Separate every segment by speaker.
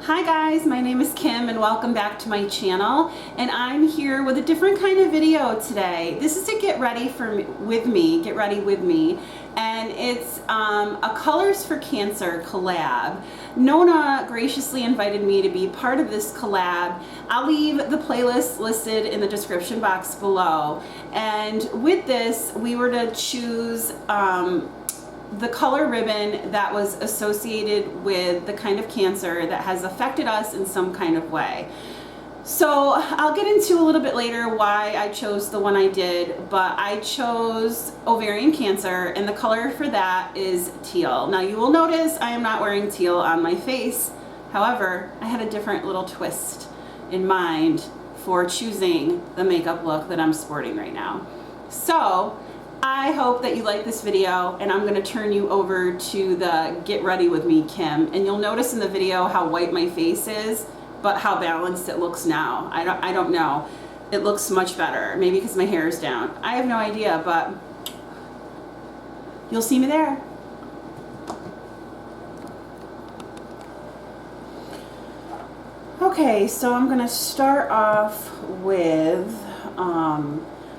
Speaker 1: Hi guys, my name is Kim and welcome back to my channel, and I'm here with a different kind of video today. This is to get ready with me, and it's a Colors for Cancer collab. Nona graciously invited me to be part of this collab. I'll leave the playlist listed in the description box below, and with this we were to choose the color ribbon that was associated with the kind of cancer that has affected us in some kind of way. So I'll get into a little bit later why I chose the one I did, but I chose ovarian cancer, and the color for that is teal. Now you will notice I am not wearing teal on my face. However, I had a different little twist in mind for choosing the makeup look that I'm sporting right now. So I hope that you like this video, and I'm going to turn you over to the Get Ready With Me Kim, and you'll notice in the video how white my face is, but how balanced it looks now. I don't know. It looks much better, maybe because my hair is down. I have no idea, but you'll see me there. Okay, so I'm going to start off with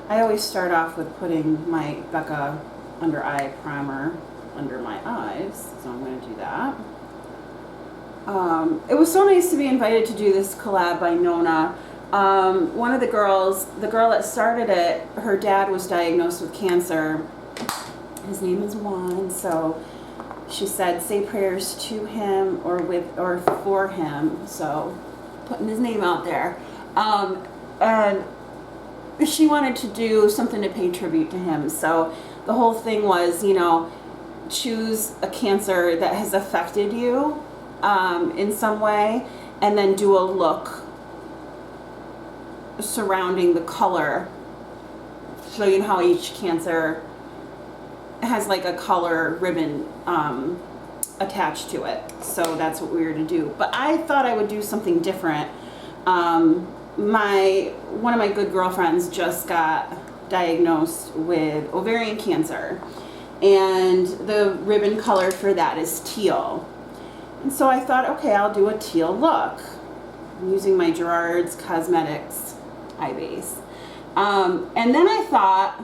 Speaker 1: I always start off with putting my Becca Under Eye Primer under my eyes, so I'm going to do that. It was so nice to be invited to do this collab by Nona. One of the girls, the girl that started it, her dad was diagnosed with cancer. His name is Juan, so she said say prayers to him or for him, so putting his name out there. And she wanted to do something to pay tribute to him. So the whole thing was, you know, choose a cancer that has affected you in some way, and then do a look surrounding the color. So you know how each cancer has like a color ribbon attached to it. So that's what we were to do. But I thought I would do something different. One of my good girlfriends just got diagnosed with ovarian cancer, and the ribbon color for that is teal. And so I thought, okay, I'll do a teal look. I'm using my Gerard's Cosmetics eye base. And then I thought,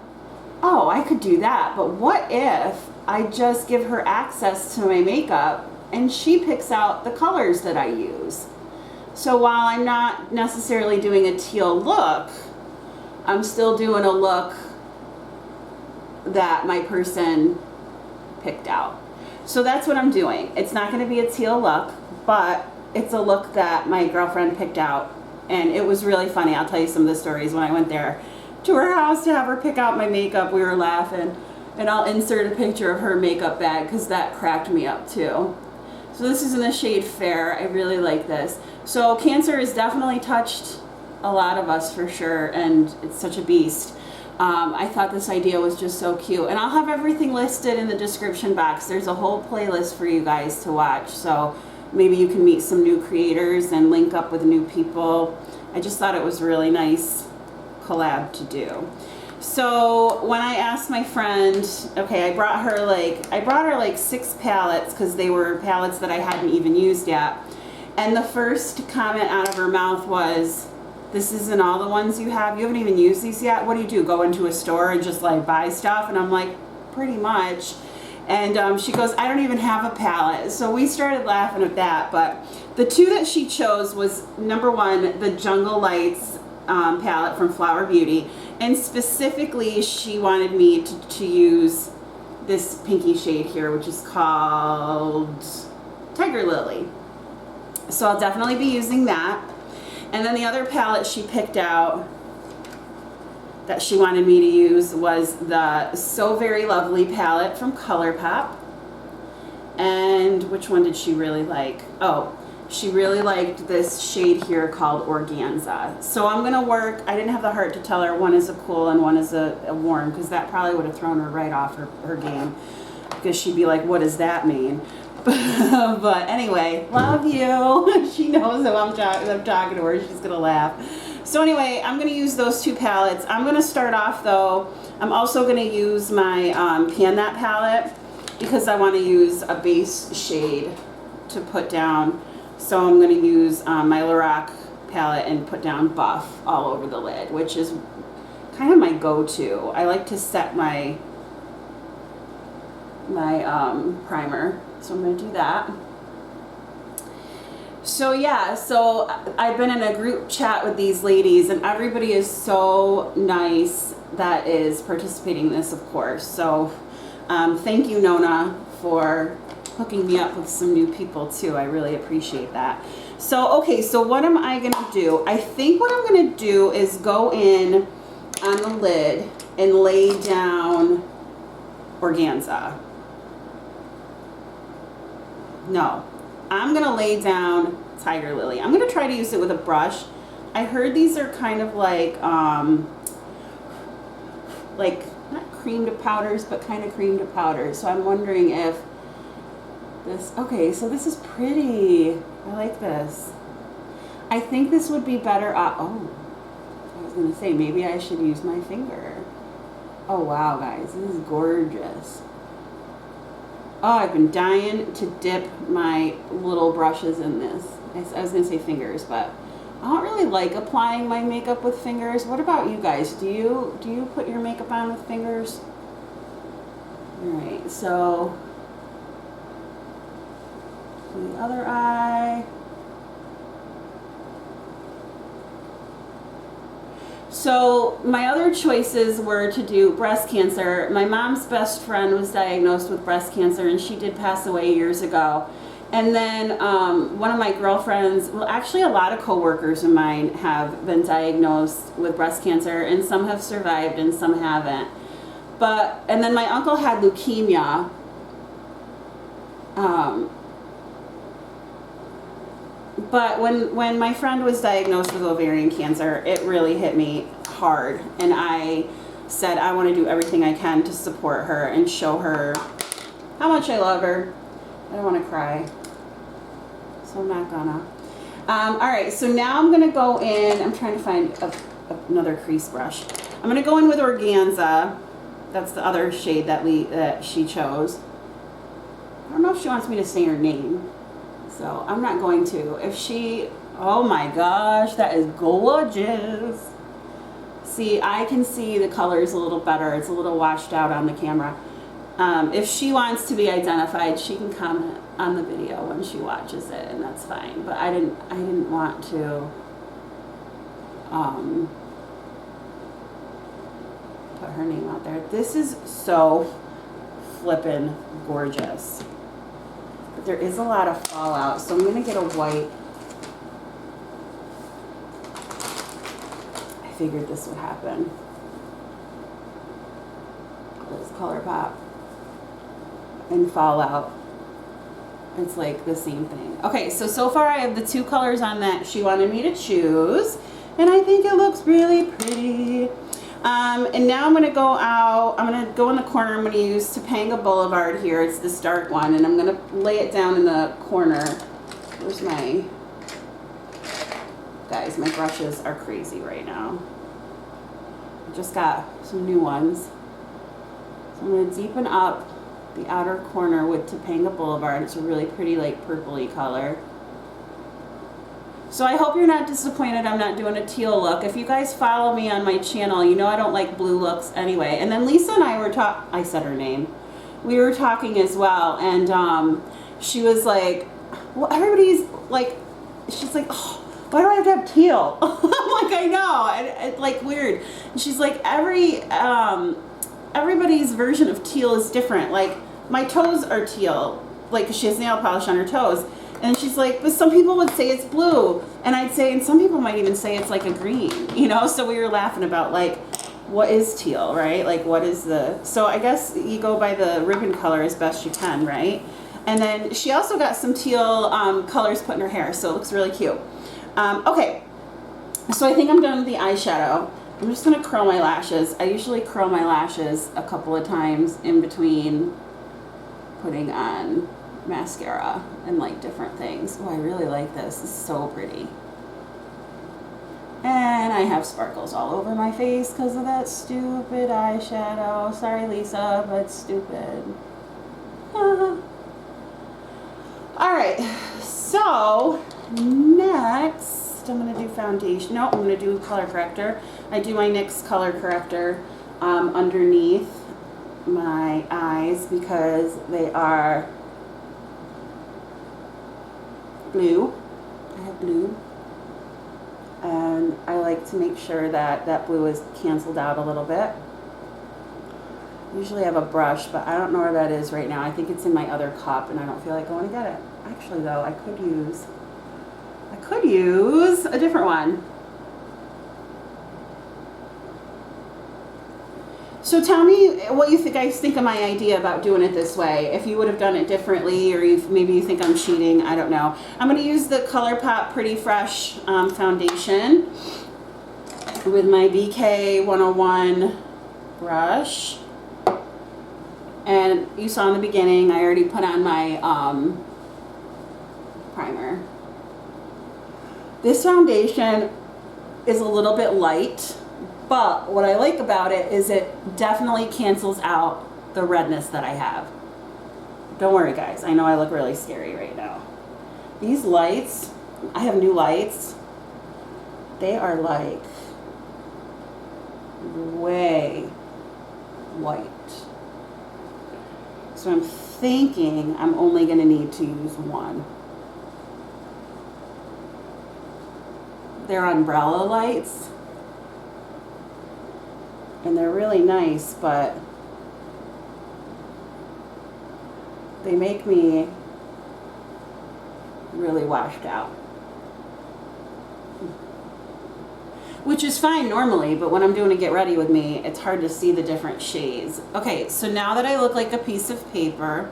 Speaker 1: oh, I could do that, but what if I just give her access to my makeup and she picks out the colors that I use? So while I'm not necessarily doing a teal look, I'm still doing a look that my person picked out. So that's what I'm doing. It's not going to be a teal look, but it's a look that my girlfriend picked out. And it was really funny. I'll tell you some of the stories when I went there to her house to have her pick out my makeup. We were laughing. And I'll insert a picture of her makeup bag because that cracked me up too. So this is in the shade Fair. I really like this. So cancer has definitely touched a lot of us for sure, and it's such a beast. I thought this idea was just so cute, and I'll have everything listed in the description box. There's a whole playlist for you guys to watch, so maybe you can meet some new creators and link up with new people. I just thought it was a really nice collab to do. So when I asked my friend, okay, I brought her like 6 palettes because they were palettes that I hadn't even used yet. And the first comment out of her mouth was, this isn't all the ones you have? You haven't even used these yet? What do? Go into a store and just like buy stuff? And I'm like, pretty much. And she goes, I don't even have a palette. So we started laughing at that. But the 2 that she chose was, number 1, the Jungle Lights palette from Flower Beauty. And specifically, she wanted me to use this pinky shade here, which is called Tiger Lily. So I'll definitely be using that. And then the other palette she picked out that she wanted me to use was the So Very Lovely palette from Colourpop. And which one did she really like? Oh, she really liked this shade here called Organza. So I'm going to work, I didn't have the heart to tell her one is a cool and one is a warm, because that probably would have thrown her right off her game. Because she'd be like, what does that mean? But anyway, love you. She knows that I'm talking to her. She's going to laugh. So anyway, I'm going to use those 2 palettes. I'm going to start off though, I'm also going to use my Pan That palette because I want to use a base shade to put down So I'm going to use my Lorac palette and put down Buff all over the lid, which is kind of my go-to. I like to set my primer. So I'm going to do that. So yeah, so I've been in a group chat with these ladies, and everybody is so nice that is participating in this, of course. So thank you, Nona, for hooking me up with some new people too. I really appreciate that. So okay, so what am I gonna do? I think what I'm gonna do is go in on the lid and lay down organza. No, I'm gonna lay down Tiger Lily. I'm gonna try to use it with a brush. I heard these are kind of like not cream to powders, but kind of cream to powders. So I'm wondering if this, okay, so this is pretty. I like this. I think this would be better, oh, I was gonna say, maybe I should use my finger. Oh wow, guys, this is gorgeous. Oh, I've been dying to dip my little brushes in this. I was gonna say fingers, but I don't really like applying my makeup with fingers. What about you guys? Do you put your makeup on with fingers? All right, so the other eye. So my other choices were to do breast cancer. My mom's best friend was diagnosed with breast cancer, and she did pass away years ago. And then one of my girlfriends, well, actually a lot of coworkers of mine have been diagnosed with breast cancer, and some have survived and some haven't. And then my uncle had leukemia. But when my friend was diagnosed with ovarian cancer, it really hit me hard. And I said I want to do everything I can to support her and show her how much I love her. I don't want to cry, so I'm not gonna. All right, so now I'm gonna go in. I'm trying to find another crease brush. I'm gonna go in with organza. That's the other shade that she chose. I don't know if she wants me to say her name, so I'm not going to. If she, oh my gosh, that is gorgeous. See, I can see the colors a little better. It's a little washed out on the camera. If she wants to be identified, she can comment on the video when she watches it, and that's fine. But I didn't want to put her name out there. This is so flippin' gorgeous. But there is a lot of fallout, so I'm gonna get a white. I figured this would happen. Let's color pop and fallout. It's like the same thing. Okay, so far I have the two colors on that she wanted me to choose, and I think it looks really pretty. And now I'm gonna go out, I'm gonna go in the corner, I'm gonna use Topanga Boulevard here, it's this dark one, and I'm gonna lay it down in the corner. Where's my, guys, my brushes are crazy right now. I just got some new ones. So I'm gonna deepen up the outer corner with Topanga Boulevard. It's a really pretty, like, purpley color. So I hope you're not disappointed I'm not doing a teal look. If you guys follow me on my channel, you know I don't like blue looks anyway. And then Lisa and I were I said her name. We were talking as well, and she was like, well, everybody's like, she's like, oh, why do I have to have teal? I'm like, I know, and it's like weird. And she's like, everybody's version of teal is different. Like, my toes are teal, like she has nail polish on her toes. And she's like, but some people would say it's blue. And I'd say, and some people might even say it's like a green, you know? So we were laughing about, like, what is teal, right? Like, what is the, so I guess you go by the ribbon color as best you can, right? And then she also got some teal colors put in her hair, so it looks really cute. Okay, so I think I'm done with the eyeshadow. I'm just gonna curl my lashes. I usually curl my lashes a couple of times in between putting on mascara and like different things. Oh, I really like this. This is so pretty. And I have sparkles all over my face because of that stupid eyeshadow. Sorry, Lisa, but stupid. All right, so Next, I'm going to do foundation. No, I'm going to do color corrector. I do my NYX color corrector underneath my eyes because they are blue. I have blue. And I like to make sure that that blue is canceled out a little bit. Usually I have a brush, but I don't know where that is right now. I think it's in my other cup and I don't feel like going to get it. Actually though, I could use a different one. So tell me what you guys think of my idea about doing it this way. If you would have done it differently, or maybe you think I'm cheating, I don't know. I'm going to use the ColourPop Pretty Fresh foundation with my BK 101 brush. And you saw in the beginning, I already put on my primer. This foundation is a little bit light. But what I like about it is it definitely cancels out the redness that I have. Don't worry guys, I know I look really scary right now. These lights, I have new lights. They are like way white. So I'm thinking I'm only going to need to use one. They're umbrella lights. And they're really nice, but they make me really washed out. Which is fine normally, but when I'm doing a get ready with me, it's hard to see the different shades. Okay, so now that I look like a piece of paper,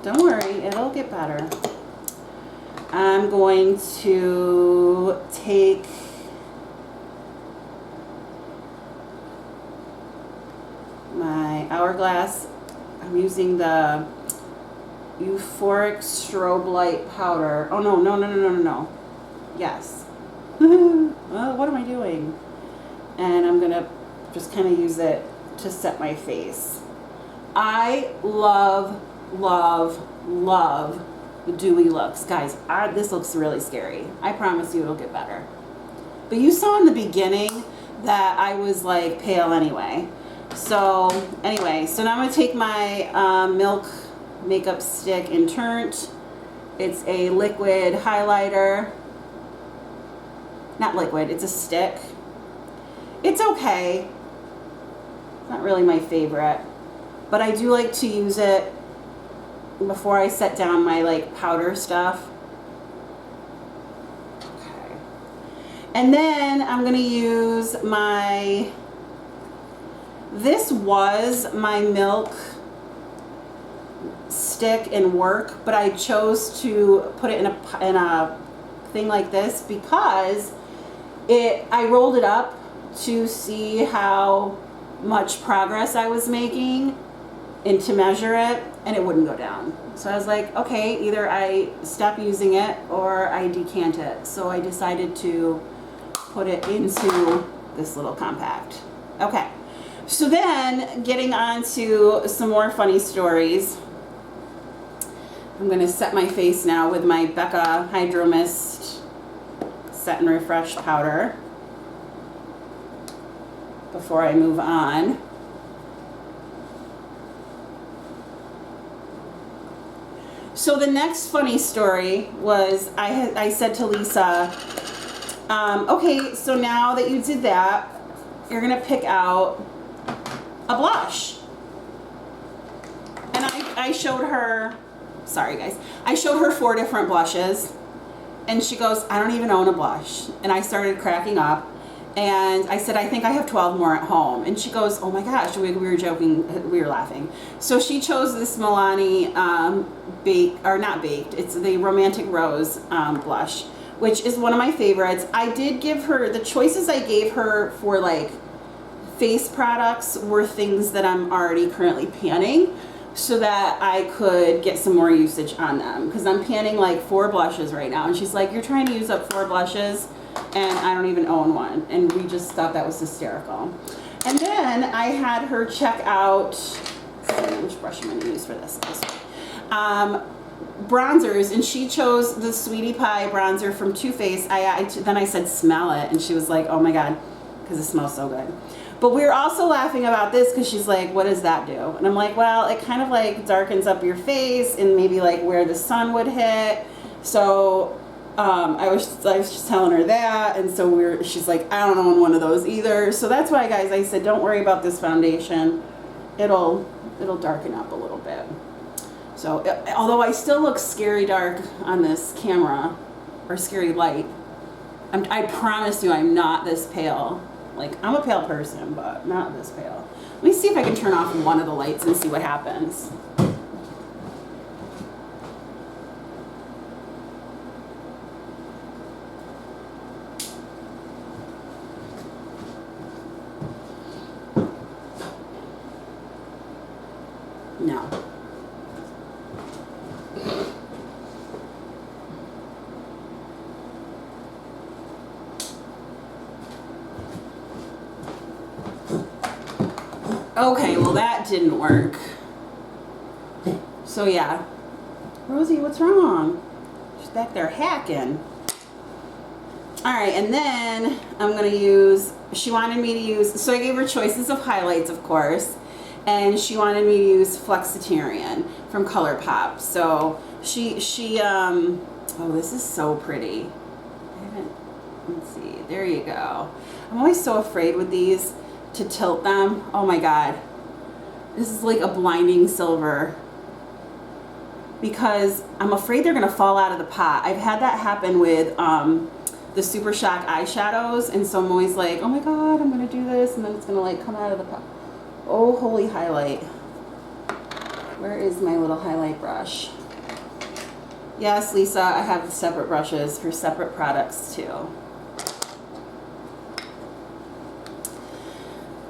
Speaker 1: don't worry, it'll get better. I'm going to take my Hourglass. I'm using the Euphoric Strobe Light Powder. Oh, no. Yes. Well, what am I doing? And I'm going to just kind of use it to set my face. I love the dewy looks. Guys, this looks really scary. I promise you it'll get better. But you saw in the beginning that I was like pale anyway. So anyway, so now I'm going to take my Milk makeup stick in Turnt. It's a liquid highlighter. Not liquid, it's a stick. It's okay. It's not really my favorite. But I do like to use it before I set down my like powder stuff. Okay. And then I'm going to use my, this was my Milk stick in work, but I chose to put it in a thing like this because I rolled it up to see how much progress I was making and to measure it, and it wouldn't go down. So I was like, okay, either I stop using it or I decant it. So I decided to put it into this little compact. Okay, so then getting on to some more funny stories. I'm going to set my face now with my Becca Hydro Mist Set and Refresh powder before I move on. So the next funny story was I said to Lisa, okay, so now that you did that, you're going to pick out a blush. And I showed her, sorry guys, I showed her 4 different blushes. And she goes, I don't even own a blush. And I started cracking up. And I said, I think I have 12 more at home. And she goes, oh my gosh, we were joking, we were laughing. So she chose this Milani it's the Romantic Rose blush, which is one of my favorites. I did give her, the choices I gave her for like face products were things that I'm already currently panning so that I could get some more usage on them. Because I'm panning like 4 blushes right now. And she's like, you're trying to use up 4 blushes? And I don't even own one. And we just thought that was hysterical. And then I had her check out, let's see, which brush am I going to use for this? This one. Bronzers, and she chose the Sweetie Pie bronzer from Too Faced. Then I said smell it, and she was like, oh my god, because it smells so good. But we were also laughing about this because she's like, what does that do? And I'm like, well, it kind of like darkens up your face and maybe like where the sun would hit. So I was just telling her that, and so she's like, I don't own one of those either. So that's why, guys, I said don't worry about this foundation. It'll darken up a little bit. So, although I still look scary dark on this camera, or scary light, I promise you I'm not this pale. Like, I'm a pale person, but not this pale. Let me see if I can turn off one of the lights and see what happens. No. Okay, well that didn't work. So yeah. Rosie, what's wrong? She's back there hacking. Alright, and then I'm going to use, she wanted me to use, so I gave her choices of highlights, of course, and she wanted me to use Flexitarian from ColourPop. So oh, this is so pretty. Let's see, there you go. I'm always so afraid with these to tilt them. Oh my god, this is like a blinding silver because I'm afraid they're gonna fall out of the pot. I've had that happen with the Super Shock eyeshadows, and so I'm always like, oh my god, I'm gonna do this, and then it's gonna like come out of the pot. Oh, holy highlight. Where is my little highlight brush? Yes, Lisa, I have separate brushes for separate products too.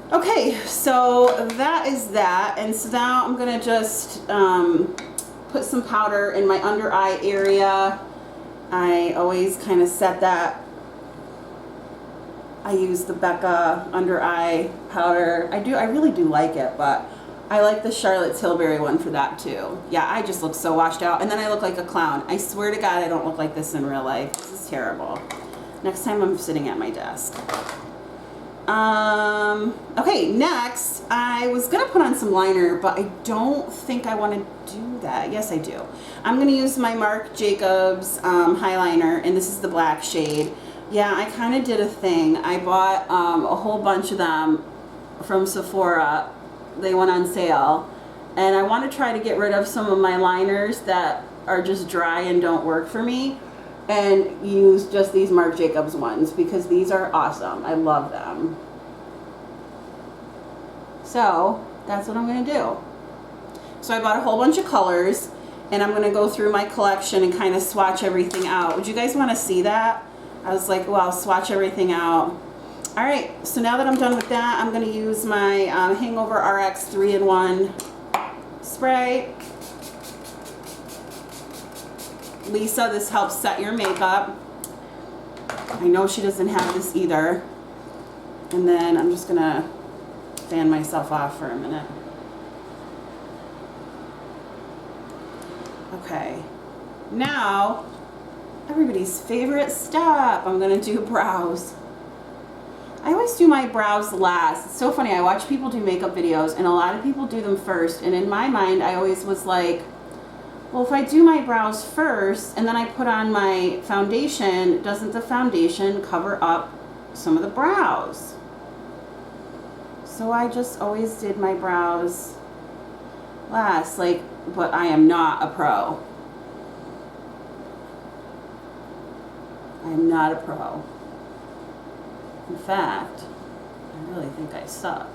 Speaker 1: Okay, so that is that, and so now I'm gonna just put some powder in my under eye area. I always kind of set that. I use the Becca under eye powder. I really do like it, but I like the Charlotte Tilbury one for that too. Yeah, I just look so washed out, and then I look like a clown. I swear to God, I don't look like this in real life. This is terrible. Next time I'm sitting at my desk. Okay, next, I was going to put on some liner, but I don't think I want to do that. Yes, I do. I'm going to use my Marc Jacobs highliner, and this is the black shade. Yeah, I kind of did a thing. I bought a whole bunch of them from Sephora. They went on sale, and I want to try to get rid of some of my liners that are just dry and don't work for me, and use just these Marc Jacobs ones because these are awesome. I love them. So that's what I'm going to do. So I bought a whole bunch of colors, and I'm going to go through my collection and kind of swatch everything out. Would you guys want to see that? I was like, well, I'll swatch everything out. All right, so now that I'm done with that, I'm going to use my Hangover RX 3-in-1 spray. Lisa, this helps set your makeup. I know she doesn't have this either. And then I'm just gonna fan myself off for a minute. Okay, now everybody's favorite step. I'm gonna do brows. I always do my brows last. It's so funny, I watch people do makeup videos and a lot of people do them first, and in my mind I always was like, well, if I do my brows first and then I put on my foundation, doesn't the foundation cover up some of the brows? So I just always did my brows last, like, but I am not a pro. I am not a pro. In fact, I really think I suck.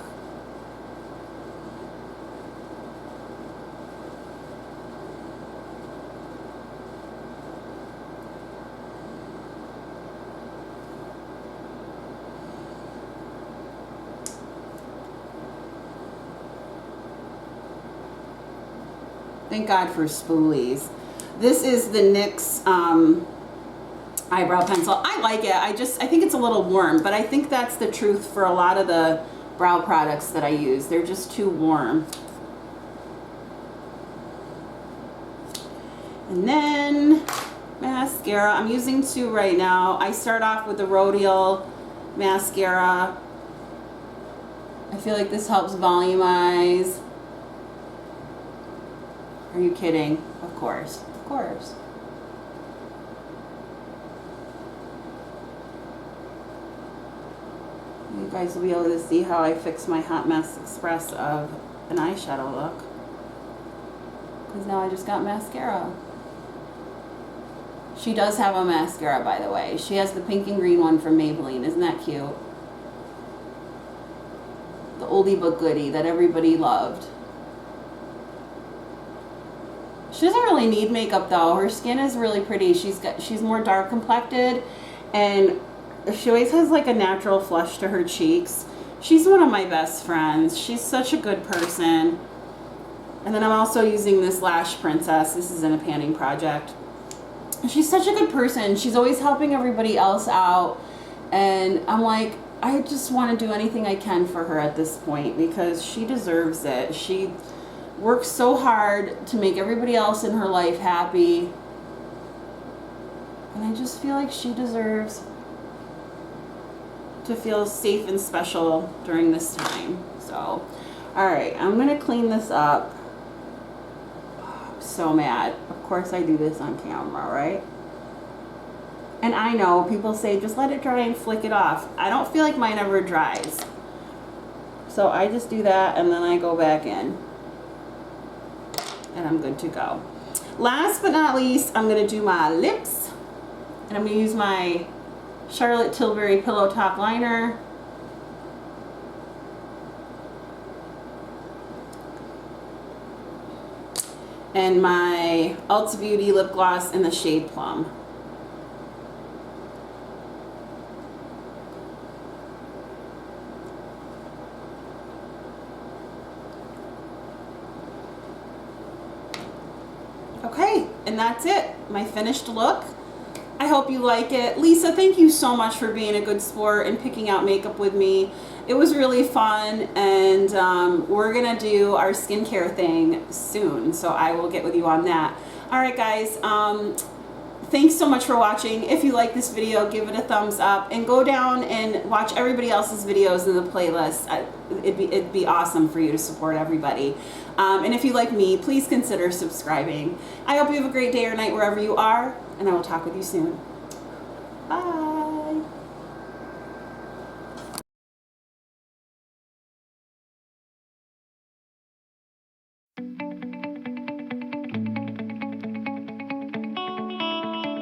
Speaker 1: Thank God for spoolies. This is the NYX eyebrow pencil. I like it. I think it's a little warm, but I think that's the truth for a lot of the brow products that I use. They're just too warm. And then mascara. I'm using two right now. I start off with the Rodial mascara. I feel like this helps volumize. Are you kidding? Of course. Of course. You guys will be able to see how I fix my Hot Mess Express of an eyeshadow look. Because now I just got mascara. She does have a mascara, by the way. She has the pink and green one from Maybelline. Isn't that cute? The oldie but goodie that everybody loved. She doesn't really need makeup though. Her skin is really pretty. She's more dark complected, and she always has like a natural flush to her cheeks. She's one of my best friends. She's such a good person. And then I'm also using this Lash Princess. This is in a panning project. She's such a good person. She's always helping everybody else out. And I'm like, I just want to do anything I can for her at this point because she deserves it. She works so hard to make everybody else in her life happy. And I just feel like she deserves to feel safe and special during this time. So, all right, I'm gonna clean this up. Oh, I'm so mad. Of course I do this on camera, right? And I know people say just let it dry and flick it off. I don't feel like mine ever dries. So I just do that and then I go back in. And I'm good to go. Last but not least, I'm gonna do my lips. And I'm gonna use my Charlotte Tilbury Pillow Top Liner. And my Ulta Beauty Lip Gloss in the shade Plum. Okay, and that's it. My finished look. I hope you like it. Lisa, thank you so much for being a good sport and picking out makeup with me. It was really fun, and we're gonna do our skincare thing soon, so I will get with you on that. All right, guys, thanks so much for watching. If you like this video, give it a thumbs up and go down and watch everybody else's videos in the playlist. It'd be awesome for you to support everybody. And if you like me, please consider subscribing. I hope you have a great day or night wherever you are, and I will talk with you soon. Bye.